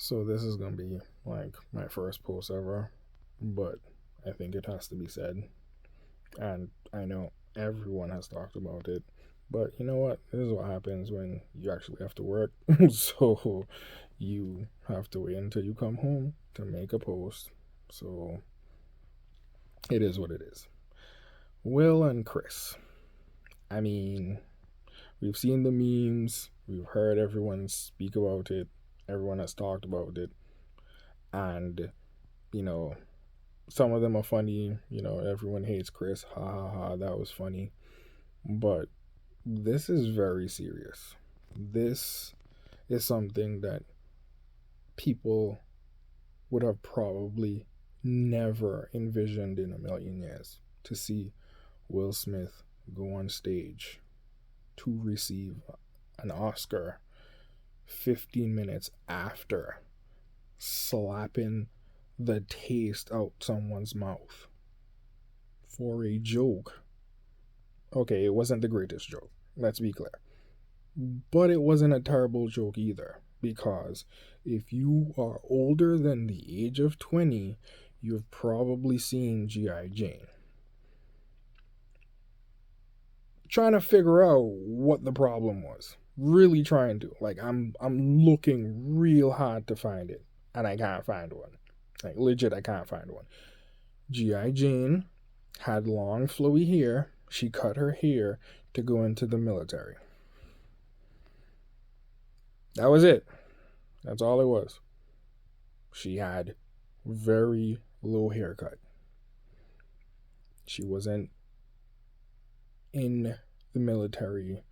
So this is gonna be like my first post ever, but I think it has to be said. And I know everyone has talked about it, but you know what? This is what happens when you actually have to work. So you have to wait until you come home to make a post. So it is what it is. Will and Chris. I mean, we've seen the memes, we've heard everyone speak about it, everyone has talked about it, and you know, some of them are funny. Everyone hates Chris. Ha ha ha. That was funny. But this is very serious. This is something that people would have probably never envisioned in a million years to see Will Smith go on stage to receive an Oscar 15 minutes after slapping the taste out someone's mouth for a joke. Okay, it wasn't the greatest joke, let's be clear. But it wasn't a terrible joke either, because if you are older than the age of 20, you've probably seen G.I. Jane. Trying to figure out what the problem was. Really trying to. Like, I'm looking real hard to find it, and I can't find one. Like, legit, I can't find one. G.I. Jane had long, flowy hair. She cut her hair to go into the military. That was it. That's all it was. She had very low haircut. She wasn't in the military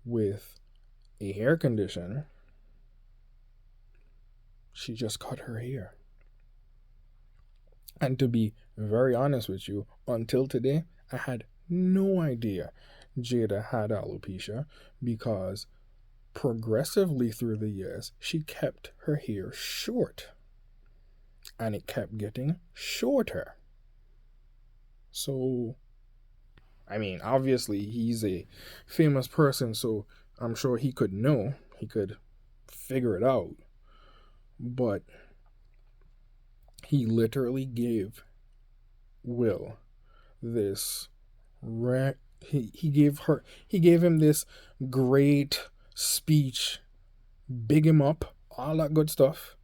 with a hair condition. She just cut her hair. And to be very honest with you, until today, I had no idea Jada had alopecia, because progressively through the years, she kept her hair short. And it kept getting shorter. So, I mean, obviously, he's a famous person, so I'm sure he could know. He could figure it out. But he literally gave Will this he gave him this great speech, big him up, all that good stuff.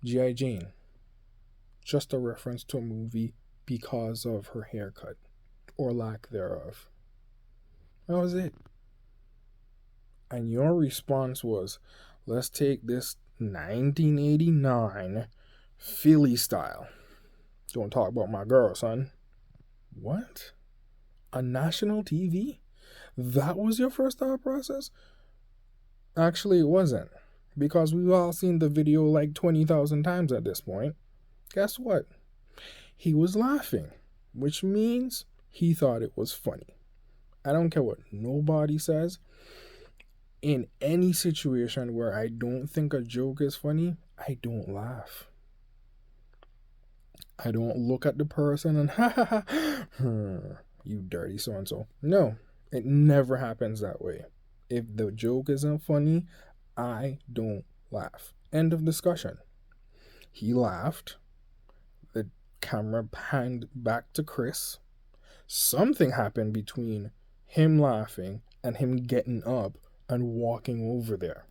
G.I. Jane. Just a reference to a movie because of her haircut, or lack thereof. That was it. And your response was, let's take this 1989 Philly style. Don't talk about my girl, son. What? On national TV? That was your first thought process? Actually, it wasn't. Because we've all seen the video like 20,000 times at this point. Guess what? He was laughing, which means he thought it was funny. I don't care what nobody says. In any situation where I don't think a joke is funny, I don't laugh. I don't look at the person and ha ha ha, you dirty so and so. No, it never happens that way. If the joke isn't funny, I don't laugh. End of discussion. He laughed. The camera panned back to Chris. Something happened between him laughing and him getting up and walking over there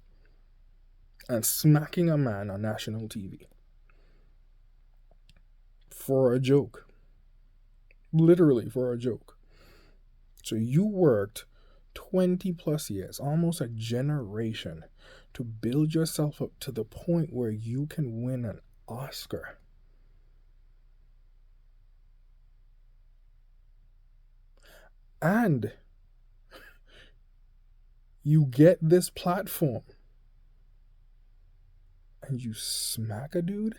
and smacking a man on national TV for a joke. Literally for a joke. So you worked 20 plus years, almost a generation, to build yourself up to the point where you can win an Oscar. And you get this platform and you smack a dude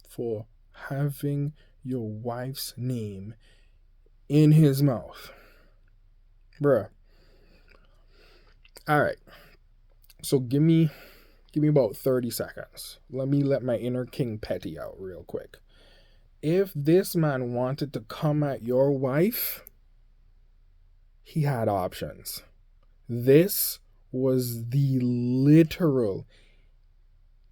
for having your wife's name in his mouth. Bruh. Alright. So give me about 30 seconds. Let me let my inner King Petty out real quick. If this man wanted to come at your wife, he had options. This was the literal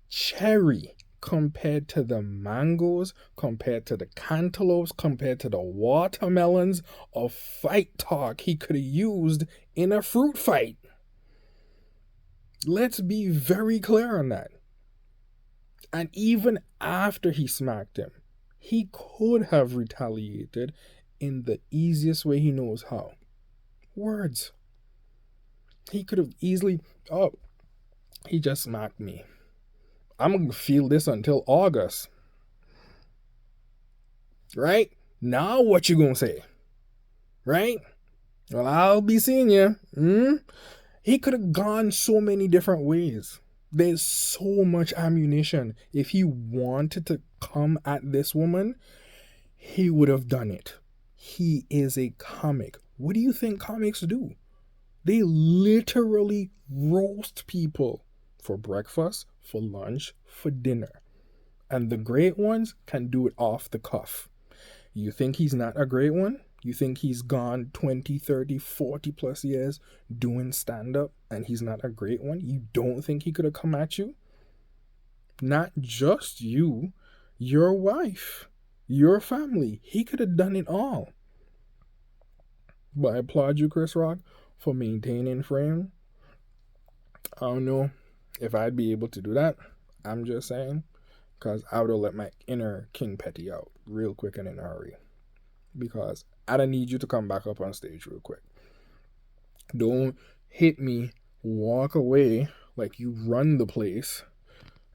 cherry compared to the mangoes, compared to the cantaloupes, compared to the watermelons of fight talk he could have used in a fruit fight. Let's be very clear on that. And even after he smacked him, he could have retaliated in the easiest way he knows how. Words. He could have easily, oh, he just smacked me. I'm going to feel this until August. Right? Now what you going to say? Right? Well, I'll be seeing you. He could have gone so many different ways. There's so much ammunition. If he wanted to come at this woman, he would have done it. He is a comic. What do you think comics do? They literally roast people for breakfast, for lunch, for dinner. And the great ones can do it off the cuff. You think he's not a great one? You think he's gone 20, 30, 40 plus years doing stand-up and he's not a great one? You don't think he could have come at you? Not just you, your wife, your family. He could have done it all. But I applaud you, Chris Rock, for maintaining frame. I don't know if I'd be able to do that. I'm just saying. Because I would have let my inner King Petty out real quick and in a hurry. Because I don't need you to come back up on stage real quick. Don't hit me, walk away like you run the place,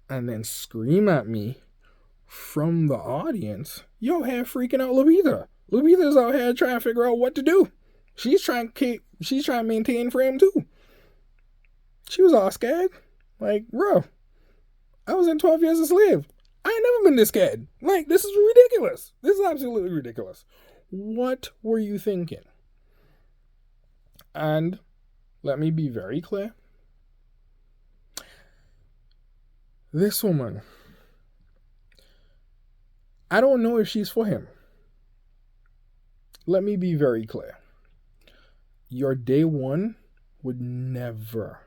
and then scream at me from the audience. Yo, here freaking out Lupita. Lupita's out here trying to figure out what to do. She's trying to maintain frame too. She was all scared. Like, bro, I was in 12 Years a Slave. I ain't never been this scared. Like, this is ridiculous. This is absolutely ridiculous. What were you thinking? And let me be very clear. This woman, I don't know if she's for him. Let me be very clear. Your day one would never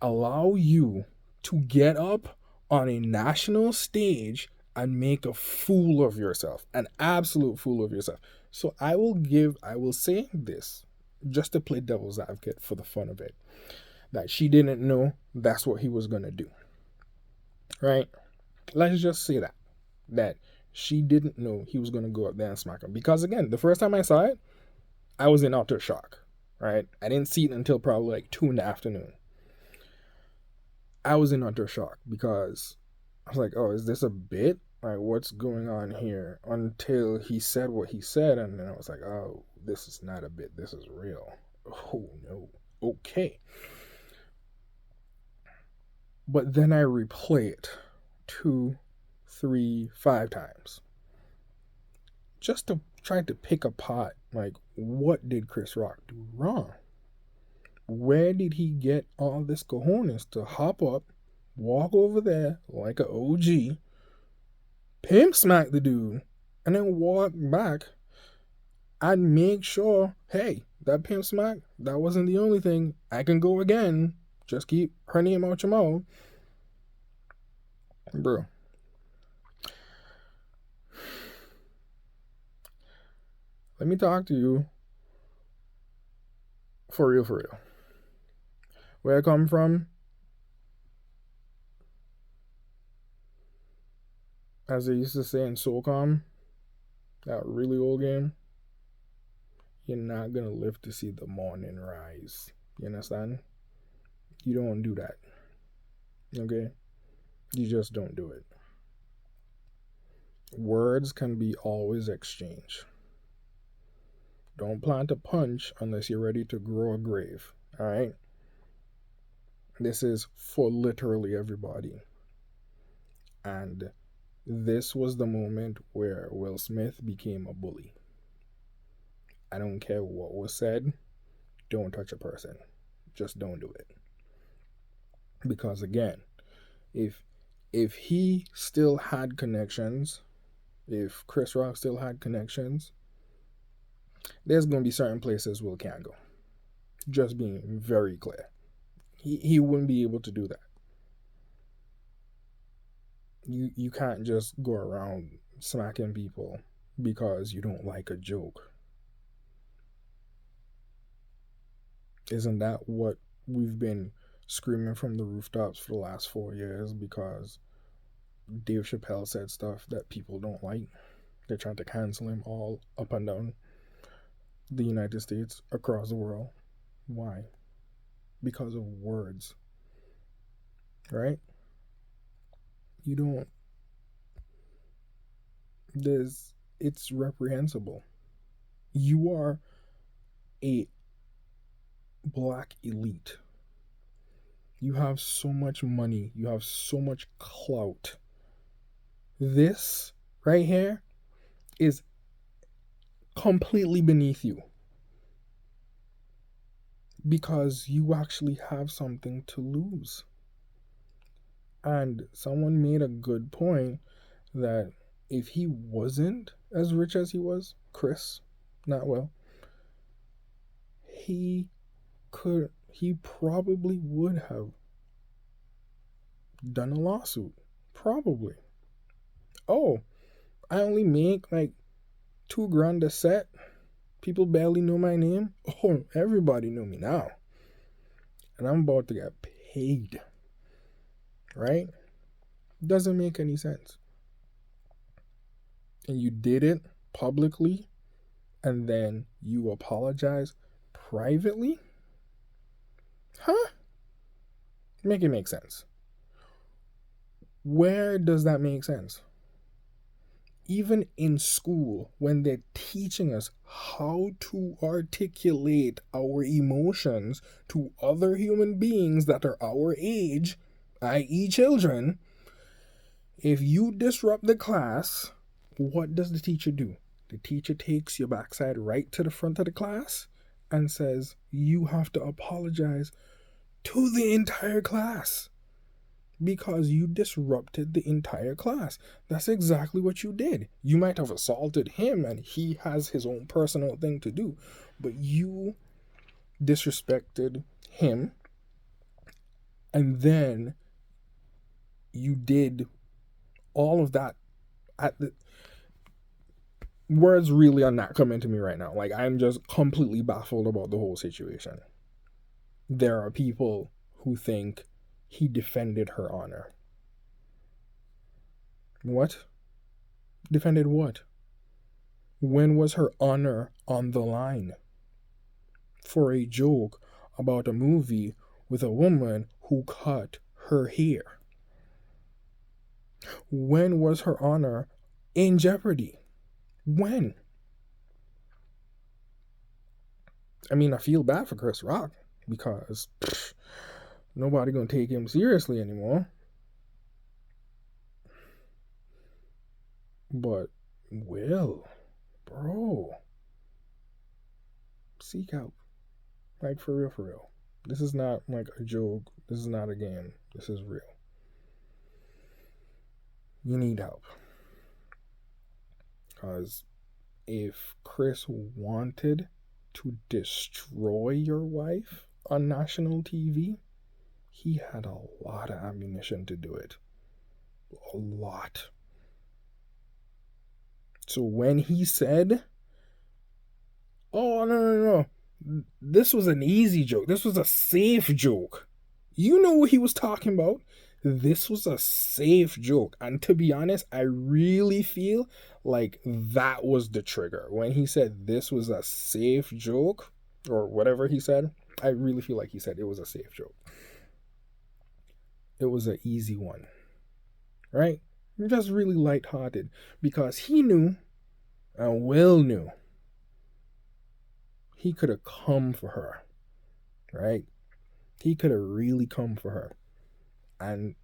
allow you to get up on a national stage and make a fool of yourself, an absolute fool of yourself. So I will say this, just to play devil's advocate for the fun of it, that she didn't know that's what he was going to do. Right? Let's just say that she didn't know he was going to go up there and smack him. Because again, the first time I saw it, I was in utter shock. Right? I didn't see it until probably like 2 p.m. I was in utter shock because I was like, oh, is this a bit? Like, what's going on here? Until he said what he said, and then I was like, oh, this is not a bit. This is real. Oh, no. Okay. But then I replay it 2, 3, 5 times. Just to try to pick apart, like, what did Chris Rock do wrong? Where did he get all this cojones to hop up, walk over there like an OG, pimp smack the dude, and then walk back and make sure, hey, that pimp smack, that wasn't the only thing. I can go again. Just keep her name out your mouth. Bro. Let me talk to you for real. Where I come from, as they used to say in SOCOM, that really old game, you're not going to live to see the morning rise. You understand? You don't do that. Okay? You just don't do it. Words can be always exchanged. Don't plant a punch unless you're ready to grow a grave. Alright? This is for literally everybody. And this was the moment where Will Smith became a bully. I don't care what was said. Don't touch a person. Just don't do it. Because again, if he still had connections, if Chris Rock still had connections, there's going to be certain places Will can't go. Just being very clear. he wouldn't be able to do that. You can't just go around smacking people because you don't like a joke. Isn't that what we've been screaming from the rooftops for the last 4 years? Because Dave Chappelle said stuff that people don't like. They're trying to cancel him all up and down the United States, across the world. Why? Because of words, right? You don't. There's. It's reprehensible. You are a black elite. You have so much money. You have so much clout. This right here is completely beneath you because you actually have something to lose. And someone made a good point that if he wasn't as rich as he was, Chris, not well, he probably would have done a lawsuit. Probably. Oh, I only make like $2,000 a set. People barely know my name. Oh, everybody know me now. And I'm about to get paid. Right? Doesn't make any sense. And you did it publicly, and then you apologize privately? Huh? Make it make sense. Where does that make sense? Even in school, when they're teaching us how to articulate our emotions to other human beings that are our age, i.e., children, if you disrupt the class, what does the teacher do? The teacher takes your backside right to the front of the class and says, you have to apologize to the entire class because you disrupted the entire class. That's exactly what you did. You might have assaulted him and he has his own personal thing to do, but you disrespected him and then you did all of that at the words really are not coming to me right now. Like, I'm just completely baffled about the whole situation. There are people who think he defended her honor. What? Defended what? When was her honor on the line? For a joke about a movie with a woman who cut her hair. When was her honor in jeopardy? When? I mean, I feel bad for Chris Rock because nobody gonna take him seriously anymore. But Will, bro, seek help. Like, for real, for real. This is not like a joke. This is not a game. This is real. You need help. Because if Chris wanted to destroy your wife on national TV, he had a lot of ammunition to do it. A lot. So when he said, oh, no, this was an easy joke. This was a safe joke. You know what he was talking about. This was a safe joke. And to be honest, I really feel like that was the trigger. When he said this was a safe joke, or whatever he said, I really feel like he said it was a safe joke. It was an easy one. Right? Just really lighthearted. Because he knew, and Will knew, he could have come for her. Right? He could have really come for her. And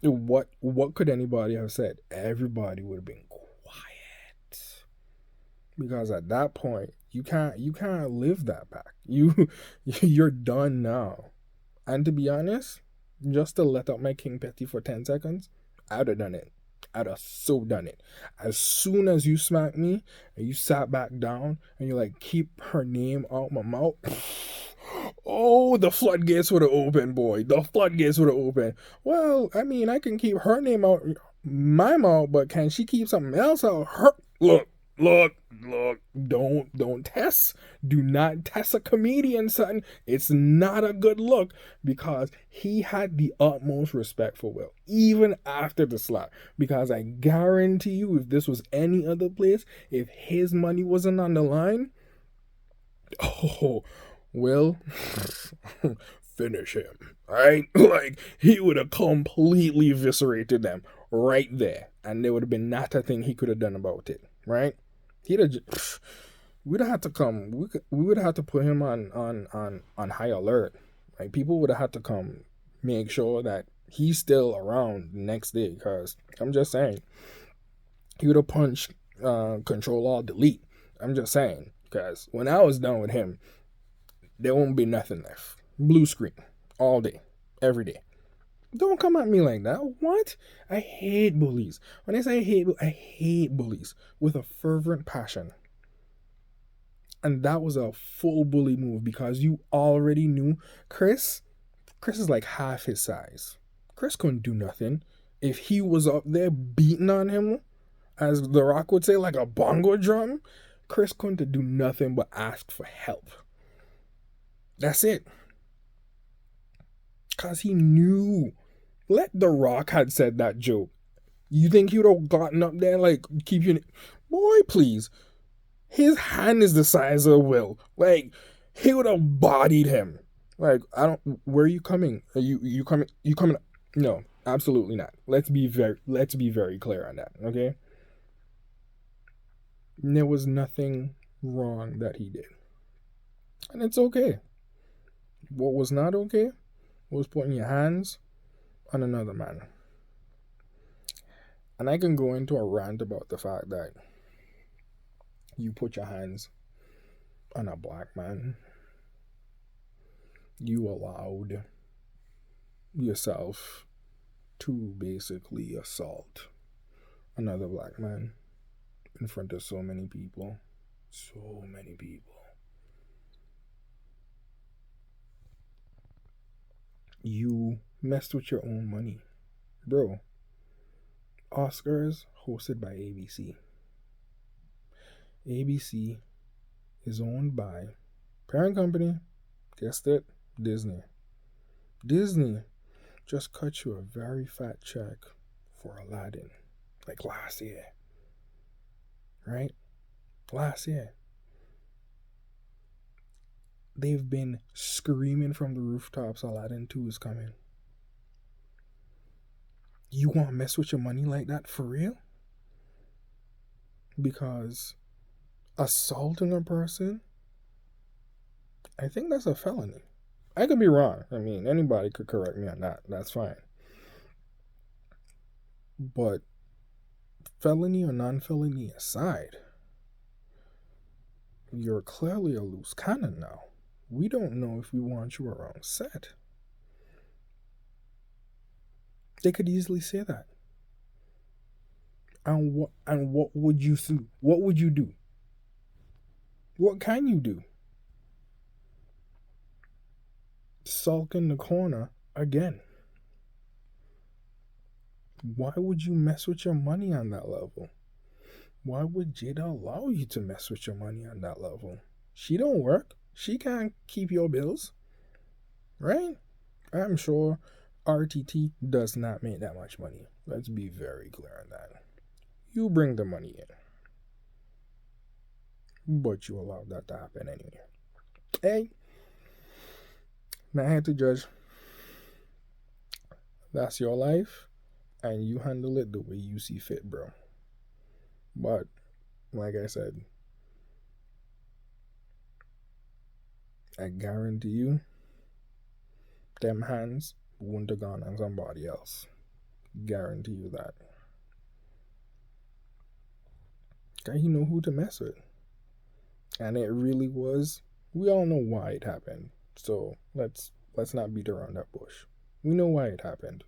what could anybody have said? Everybody would have been quiet. Because at that point, you can't live that back. You're done now. And to be honest, just to let out my King Petty for 10 seconds, I'd have done it. I'd have so done it. As soon as you smacked me and you sat back down and you like keep her name out my mouth. Oh Oh, the floodgates would have opened, boy. The floodgates would have opened. Well, I mean, I can keep her name out my mouth, but can she keep something else out her? Look. Don't test. Do not test a comedian, son. It's not a good look because he had the utmost respect for Will, even after the slap. Because I guarantee you, if this was any other place, if his money wasn't on the line, oh, Will, finish him. Right? Like, he would have completely eviscerated them right there. And there would have been not a thing he could have done about it. Right? He'd have just, we'd have had to come. We would have had to put him on high alert. Like, people would have had to come make sure that he's still around the next day. Because I'm just saying, he would have punched Control Alt Delete. I'm just saying. Because when I was done with him, there won't be nothing left. Blue screen all day, every day. Don't come at me like that. What? I hate bullies. When I say I hate bullies with a fervent passion. And that was a full bully move because you already knew Chris is like half his size. Chris couldn't do nothing. If he was up there beating on him, as The Rock would say, like a bongo drum, Chris couldn't do nothing but ask for help. That's it. Because he knew. Let The Rock had said that joke. You think he would have gotten up there like, keep your... Boy, please. His hand is the size of Will. Like, he would have bodied him. Like, I don't... Where are you coming? Are you coming... You coming... No, absolutely not. Let's be very clear on that, okay? There was nothing wrong that he did. And it's okay. What was not okay was putting your hands on another man. And I can go into a rant about the fact that you put your hands on a black man. You allowed yourself to basically assault another black man in front of so many people. So many people. You messed with your own money. Bro, Oscars hosted by ABC. ABC is owned by parent company, guessed it, Disney. Disney just cut you a very fat check for Aladdin, like last year. Right? Last year. They've been screaming from the rooftops Aladdin 2 is coming. You want to mess with your money like that for real? Because assaulting a person, I think that's a felony. I could be wrong. I mean, anybody could correct me on that. That's fine. But felony or non-felony aside, you're clearly a loose cannon now. We don't know if we want you around set. They could easily say that. And what would you do? What would you do? What can you do? Sulk in the corner again. Why would you mess with your money on that level? Why would Jada allow you to mess with your money on that level? She don't work. She can't keep your bills. Right? I'm sure RTT does not make that much money. Let's be very clear on that. You bring the money in. But you allowed that to happen anyway. Hey, not here to judge. That's your life, and you handle it the way you see fit, bro. But, like I said, I guarantee you, them hands wouldn't have gone on somebody else. Guarantee you that. Guy, you know who to mess with. And it really was. We all know why it happened. So let's not beat around that bush. We know why it happened.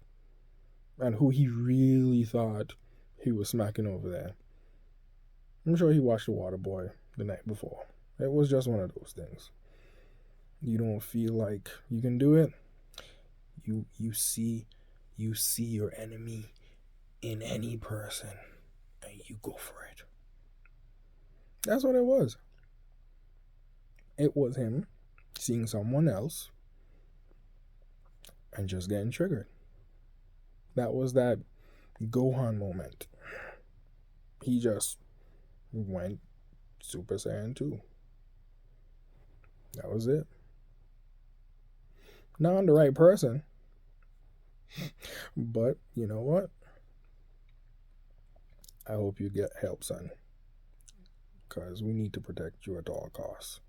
And who he really thought he was smacking over there. I'm sure he watched The Waterboy the night before. It was just one of those things. you don't feel like you can do it, you see your enemy in any person and you go for it. That's what it was. It was him seeing someone else and just getting triggered. That was that Gohan moment. He just went Super Saiyan 2. That was it. Not on the right person, but you know what? I hope you get help, son, because we need to protect you at all costs.